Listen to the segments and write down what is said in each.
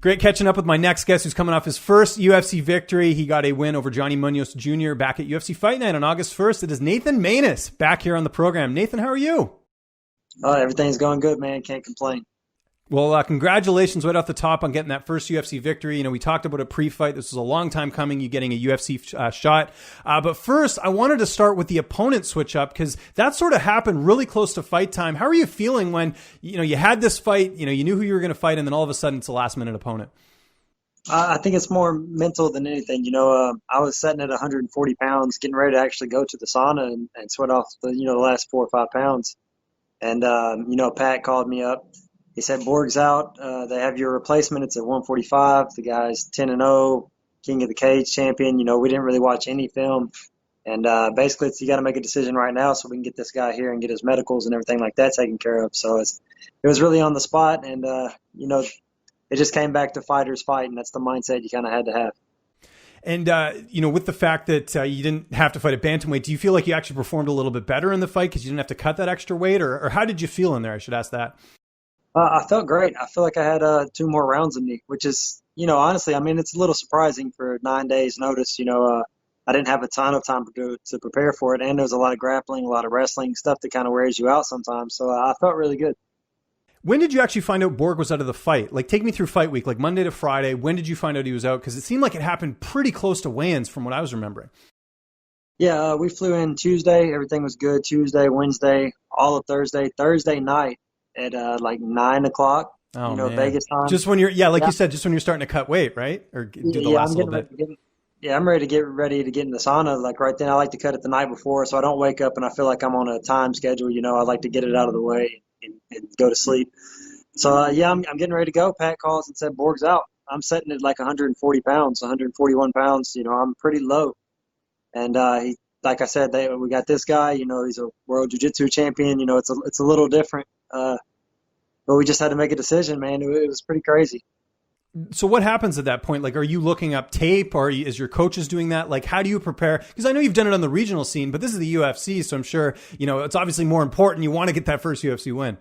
Great catching up with my next guest who's coming off his first UFC victory. He got a win over Johnny Munhoz Jr. back at UFC Fight Night on August 1st. It is Nathan Maness back here on the program. Nathan, how are you? Everything's going good, man. Can't complain. Well, congratulations right off the top on getting that first UFC victory. You know, we talked about a pre-fight. This was a long time coming, you getting a UFC shot. But first, I wanted to start with the opponent switch up because that sort of happened really close to fight time. How are you feeling when, you had this fight, you knew who you were going to fight, and then all of a sudden it's a last-minute opponent? I think it's more mental than anything. I was sitting at 140 pounds, getting ready to actually go to the sauna and sweat off the last 4 or 5 pounds. And, Pat called me up. He said, Borg's out. They have your replacement. It's at 145. The guy's 10-0, King of the Cage champion. We didn't really watch any film. And basically, you got to make a decision right now so we can get this guy here and get his medicals and everything like that taken care of. So it was really on the spot. And, it just came back to fighters fight, and that's the mindset you kind of had to have. And, with the fact that you didn't have to fight at bantamweight, do you feel like you actually performed a little bit better in the fight because you didn't have to cut that extra weight? Or how did you feel in there? I should ask that. I felt great. I feel like I had 2 more rounds in me, which is, honestly, it's a little surprising for 9 days notice. I didn't have a ton of time to prepare for it, and there was a lot of grappling, a lot of wrestling, stuff that kind of wears you out sometimes. So I felt really good. When did you actually find out Borg was out of the fight? Like, take me through fight week, like Monday to Friday. When did you find out he was out? Because it seemed like it happened pretty close to weigh-ins from what I was remembering. Yeah, we flew in Tuesday. Everything was good. Tuesday, Wednesday, all of Thursday. Thursday night at like 9 o'clock, Vegas time. Just when you said, just when you're starting to cut weight, right? Or do the last little bit. I'm ready to get in the sauna. Like right then, I like to cut it the night before, so I don't wake up and I feel like I'm on a time schedule. I like to get it out of the way and go to sleep. So I'm getting ready to go. Pat calls and said Borg's out. I'm sitting at like 140 pounds, 141 pounds. I'm pretty low. And he, like I said, we got this guy. He's a world jiu-jitsu champion. It's a little different. But we just had to make a decision, man. It was pretty crazy. So what happens at that point? Like, are you looking up tape, or is your coaches doing that? Like, how do you prepare? Because I know you've done it on the regional scene, but this is the UFC, so I'm sure, it's obviously more important. You want to get that first UFC win.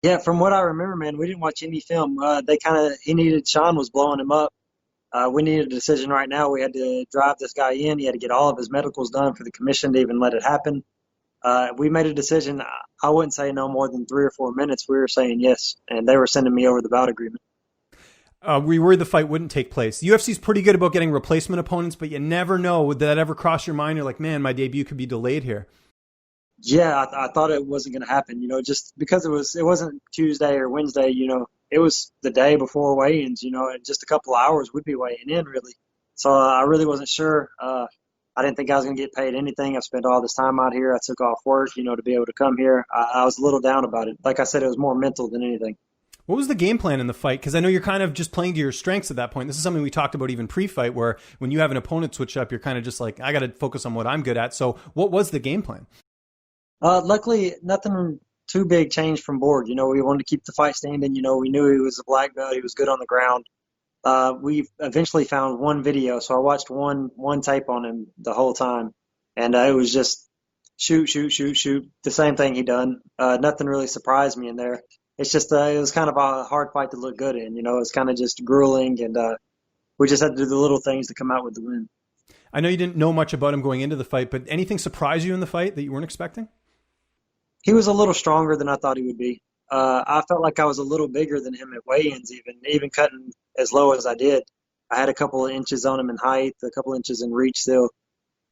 Yeah, from what I remember, man, we didn't watch any film. Sean was blowing him up. We needed a decision right now. We had to drive this guy in. He had to get all of his medicals done for the commission to even let it happen. We made a decision. I wouldn't say no more than 3 or 4 minutes. We were saying yes, and they were sending me over the bout agreement. We worried the fight wouldn't take place. The UFC is pretty good about getting replacement opponents, but you never know. Would that ever cross your mind? You're like, man, my debut could be delayed here. Yeah, I thought it wasn't going to happen, just because it wasn't Tuesday or Wednesday, it was the day before weigh-ins, in just a couple of hours we'd be weighing in, really. So I really wasn't sure. I didn't think I was going to get paid anything. I've spent all this time out here. I took off work, to be able to come here. I was a little down about it. Like I said, it was more mental than anything. What was the game plan in the fight? Because I know you're kind of just playing to your strengths at that point. This is something we talked about even pre-fight, where when you have an opponent switch up, you're kind of just like, I got to focus on what I'm good at. So what was the game plan? Luckily, nothing too big changed from Borg. We wanted to keep the fight standing. We knew he was a black belt. He was good on the ground. We eventually found one video, so I watched one tape on him the whole time. And it was just shoot, the same thing he done. Nothing really surprised me in there. It's just it was kind of a hard fight to look good in. It was kind of just grueling, and we just had to do the little things to come out with the win. I know you didn't know much about him going into the fight, but anything surprise you in the fight that you weren't expecting? He was a little stronger than I thought he would be. I felt like I was a little bigger than him at weigh-ins, even cutting as low as I did. I had a couple of inches on him in height, a couple of inches in reach still.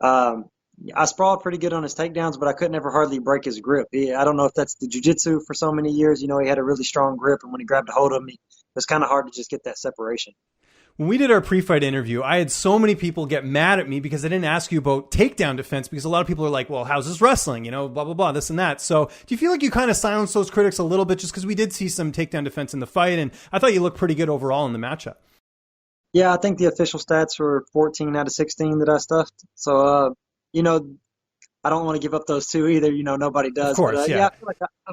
I sprawled pretty good on his takedowns, but I couldn't ever hardly break his grip. I don't know if that's the jiu-jitsu for so many years. He had a really strong grip, and when he grabbed a hold of me, it was kind of hard to just get that separation. When we did our pre-fight interview, I had so many people get mad at me because I didn't ask you about takedown defense, because a lot of people are like, well, how's this wrestling? Blah, blah, blah, this and that. So do you feel like you kind of silenced those critics a little bit, just because we did see some takedown defense in the fight, and I thought you looked pretty good overall in the matchup? Yeah, I think the official stats were 14 out of 16 that I stuffed. So, I don't want to give up those 2 either. Nobody does. Of course, but, yeah. I feel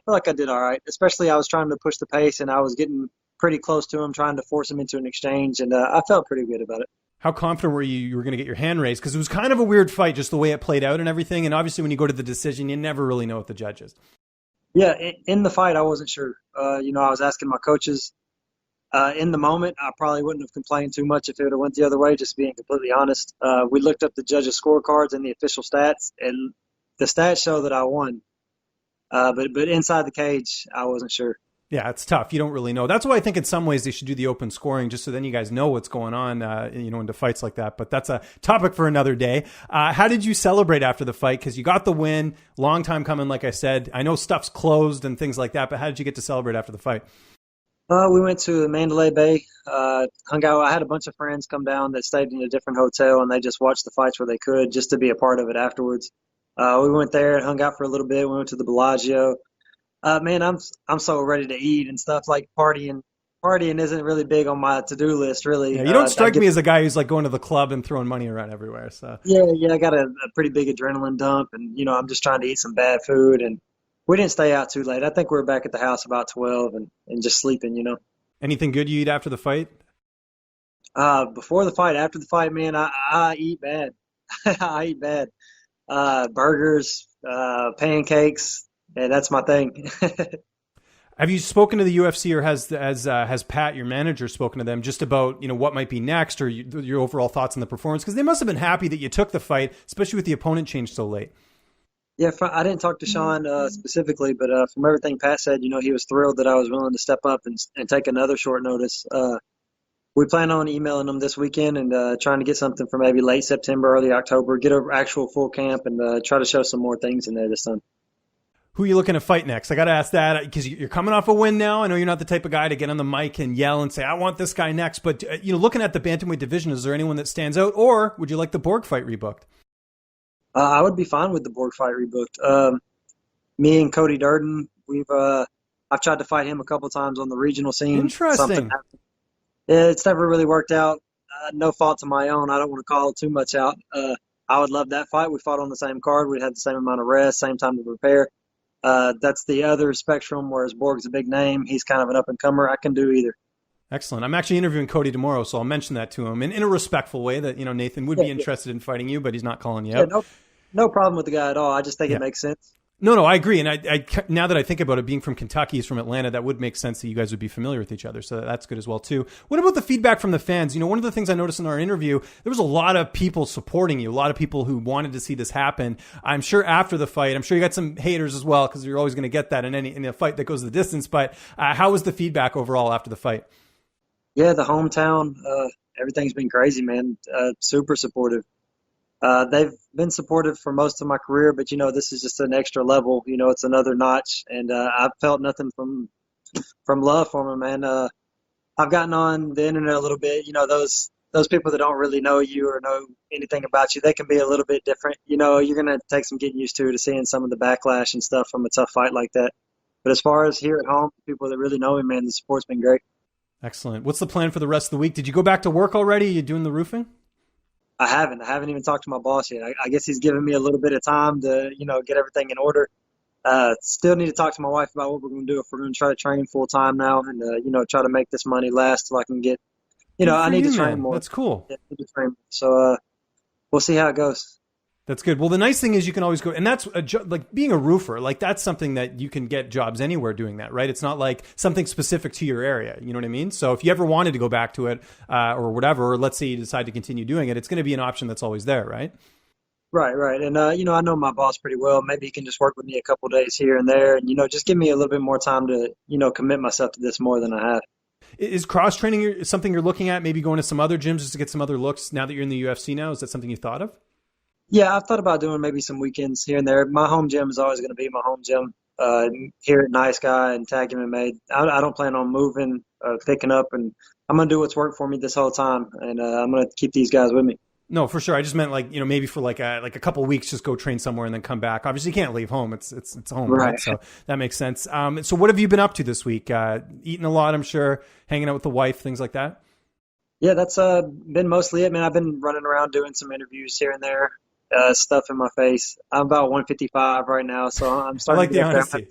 like I did all right. Especially I was trying to push the pace, and I was getting pretty close to him, trying to force him into an exchange, and I felt pretty good about it. How confident were you were going to get your hand raised? Because it was kind of a weird fight, just the way it played out and everything. And obviously when you go to the decision, you never really know with the judges. Yeah, in the fight, I wasn't sure. I was asking my coaches, In the moment, I probably wouldn't have complained too much if it would have went the other way, just being completely honest. We looked up the judges' scorecards and the official stats, and the stats show that I won. But inside the cage, I wasn't sure. Yeah, it's tough. You don't really know. That's why I think in some ways they should do the open scoring, just so then you guys know what's going on, into fights like that. But that's a topic for another day. How did you celebrate after the fight? Because you got the win. Long time coming, like I said. I know stuff's closed and things like that, but how did you get to celebrate after the fight? We went to Mandalay Bay, hung out. I had a bunch of friends come down that stayed in a different hotel, and they just watched the fights where they could, just to be a part of it afterwards. We went there and hung out for a little bit. We went to the Bellagio. Man, I'm so ready to eat and stuff. Like partying isn't really big on my to-do list, really. Yeah, you don't strike me as a guy who's like going to the club and throwing money around everywhere. So yeah, I got a pretty big adrenaline dump, and I'm just trying to eat some bad food. And we didn't stay out too late. I think we were back at the house about 12 and just sleeping. Anything good you eat after the fight? Before the fight, after the fight, man, I eat bad. I eat bad. Burgers, pancakes. Yeah, that's my thing. Have you spoken to the UFC, or has Pat, your manager, spoken to them just about what might be next, or your overall thoughts on the performance? Because they must have been happy that you took the fight, especially with the opponent changed so late. Yeah, I didn't talk to Sean specifically, but from everything Pat said, he was thrilled that I was willing to step up and take another short notice. We plan on emailing them this weekend and trying to get something for maybe late September, early October, get an actual full camp, and try to show some more things in there this time. Who are you looking to fight next? I got to ask that because you're coming off a win now. I know you're not the type of guy to get on the mic and yell and say, I want this guy next. But, looking at the bantamweight division, is there anyone that stands out? Or would you like the Borg fight rebooked? I would be fine with the Borg fight rebooked. Me and Cody Durden, I've tried to fight him a couple times on the regional scene. Interesting. It's never really worked out. No fault of my own. I don't want to call too much out. I would love that fight. We fought on the same card. We had the same amount of rest, same time to prepare. That's the other spectrum, whereas Borg's a big name. He's kind of an up-and-comer. I can do either. Excellent. I'm actually interviewing Cody tomorrow, so I'll mention that to him in a respectful way that, Nathan would be interested in fighting you, but he's not calling you out. No problem with the guy at all. I just think it makes sense. No, I agree. And I now that I think about it, being from Kentucky, he's from Atlanta, that would make sense that you guys would be familiar with each other. So that's good as well, too. What about the feedback from the fans? One of the things I noticed in our interview, there was a lot of people supporting you, a lot of people who wanted to see this happen. I'm sure after the fight, I'm sure you got some haters as well, because you're always going to get that in a fight that goes the distance. But how was the feedback overall after the fight? Yeah, the hometown, everything's been crazy, man. Super supportive. They've been supportive for most of my career, but this is just an extra level. It's another notch, and I've felt nothing from love for them, man. I've gotten on the internet a little bit. Those people that don't really know you or know anything about you, they can be a little bit different. You're gonna take some getting used to seeing some of the backlash and stuff from a tough fight like that. But as far as here at home, people that really know me, man, the support's been great. Excellent. What's the plan for the rest of the week? Did you go back to work already? Are you doing the roofing? I haven't even talked to my boss yet. I guess he's giving me a little bit of time to, get everything in order. Still need to talk to my wife about what we're going to do if we're going to try to train full time now and, try to make this money last till I can get, I need to train more. That's cool. Yeah, I need to train. So, we'll see how it goes. That's good. Well, the nice thing is you can always go, and that's like being a roofer. Like that's something that you can get jobs anywhere doing that, right? It's not like something specific to your area. You know what I mean? So if you ever wanted to go back to it or whatever, or let's say you decide to continue doing it, it's going to be an option that's always there, right? Right. And, I know my boss pretty well. Maybe he can just work with me a couple of days here and there and, just give me a little bit more time to, commit myself to this more than I have. Is cross training something you're looking at? Maybe going to some other gyms just to get some other looks now that you're in the UFC now? Is that something you thought of? Yeah, I've thought about doing maybe some weekends here and there. My home gym is always going to be my home gym here at Nice Guy and Tag MMA. I don't plan on moving, picking up, and I'm going to do what's worked for me this whole time, and I'm going to keep these guys with me. No, for sure. I just meant maybe for like a couple of weeks, just go train somewhere and then come back. Obviously, you can't leave home. It's home, right? So that makes sense. So what have you been up to this week? Eating a lot, I'm sure. Hanging out with the wife, things like that. Yeah, that's been mostly it, man. I've been running around doing some interviews here and there. Stuff in my face. I'm about 155 right now, so I'm starting to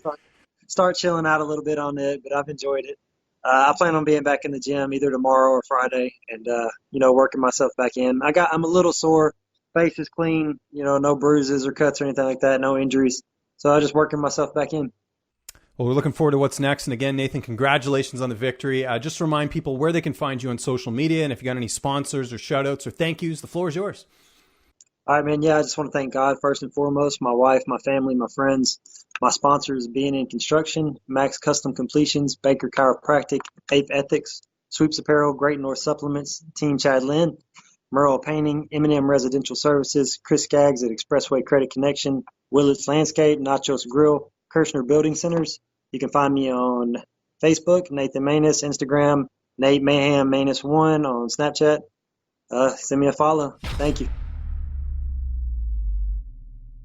start chilling out a little bit on it, but I've enjoyed it. I plan on being back in the gym either tomorrow or Friday and, working myself back in. I'm a little sore. Face is clean, no bruises or cuts or anything like that, no injuries. So I'm just working myself back in. Well, we're looking forward to what's next. And again, Nathan, congratulations on the victory. Just remind people where they can find you on social media. And if you got any sponsors or shout outs or thank yous, the floor is yours. All right, man. Yeah, I just want to thank God first and foremost, my wife, my family, my friends, my sponsors, Being in Construction, Max Custom Completions, Baker Chiropractic, Ape Ethics, Sweeps Apparel, Great North Supplements, Team Chad Lynn, Merle Painting, M&M Residential Services, Chris Skaggs at Expressway Credit Connection, Willits Landscape, Nachos Grill, Kirshner Building Centers. You can find me on Facebook, Nathan Maness, Instagram, Nate Mayhem Maness1 on Snapchat. Send me a follow. Thank you.